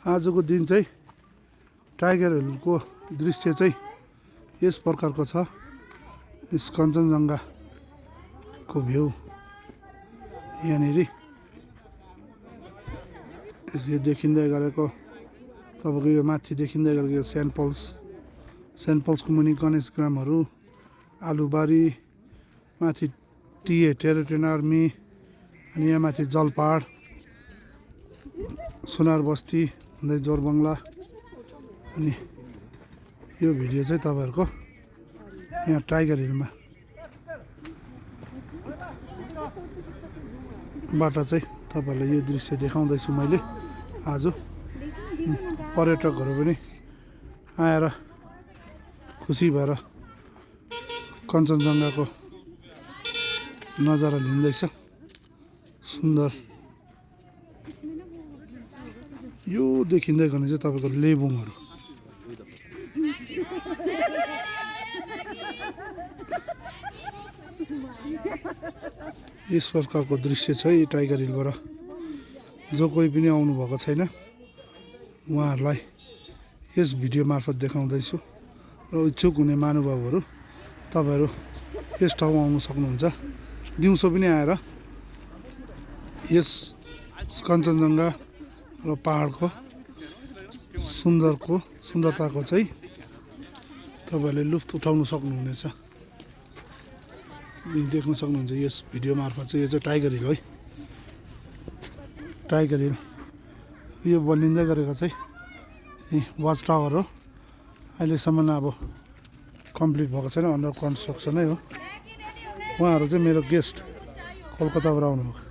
आजको दिन चाहिँ टाइगर हिलको दृश्य चाहिँ यस प्रकारको छ। यस कञ्चनजङ्घाको भ्यू यहाँनिर यो देखिँदै गरेको तपाईँको यो माथि देखिँदै गरेको सेन्ट पल्सको मुनि गणेश ग्रामहरू, आलुबारी, माथि टिए टेरिटोरियल आर्मी, अनि यहाँ माथि जलपाहाड, सुनार बस्ती हुँदै जोरबङ्गला। अनि यो भिडियो चाहिँ तपाईँहरूको यहाँ टाइगर हिलमा बाट चाहिँ तपाईँहरूलाई यो दृश्य देखाउँदैछु मैले। आज पर्यटकहरू पनि आएर खुसी भएर कञ्चनजङ्घाको नजारा लिँदैछ। सुन्दर यो देखिँदै गर्ने चाहिँ तपाईँको लेबुङहरू। यस प्रकारको दृश्य छ यो टाइगर हिलबाट। जो कोही पनि आउनुभएको छैन उहाँहरूलाई यस भिडियो मार्फत देखाउँदैछु र इच्छुक हुने महानुभावहरू तपाईँहरू यस ठाउँमा आउनु सक्नुहुन्छ। दिउँसो पनि आएर यस कञ्चनजङ्घा र पहाडको सुन्दरताको चाहिँ तपाईँहरूले लुफ्त उठाउन सक्नुहुनेछ। देख्न सक्नुहुन्छ यस भिडियो मार्फत चाहिँ। यो चाहिँ टाइगर हिल है, टाइगर हिल। यो बनिँदै गरेको चाहिँ वाच टावर हो। अहिलेसम्म अब कम्प्लिट भएको छैन, अन्डर कन्स्ट्रक्सनै हो। उहाँहरू चाहिँ मेरो गेस्ट कलकत्ताबाट आउनुभएको।